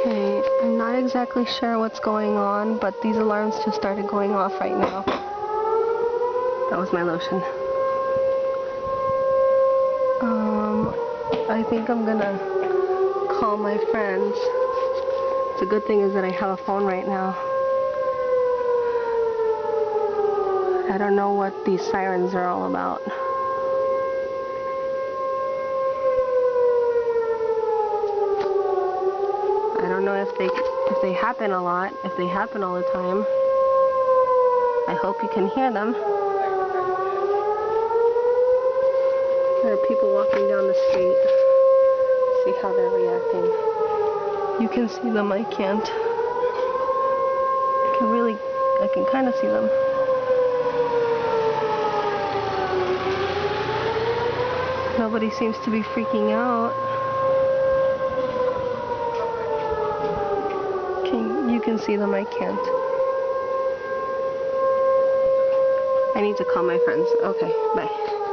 Okay, I'm not exactly sure what's going on, but these alarms just started going off right now. That was my lotion. I think I'm gonna call my friends. It's a good thing is that I have a phone right now. I don't know what these sirens are all about. I don't know if they happen a lot, if they happen all the time. I hope you can hear them. There are people walking down the street. See how they're reacting. You can see them, I can't. I can kind of see them. Nobody seems to be freaking out. You can see them, I can't. I need to call my friends. Okay, bye.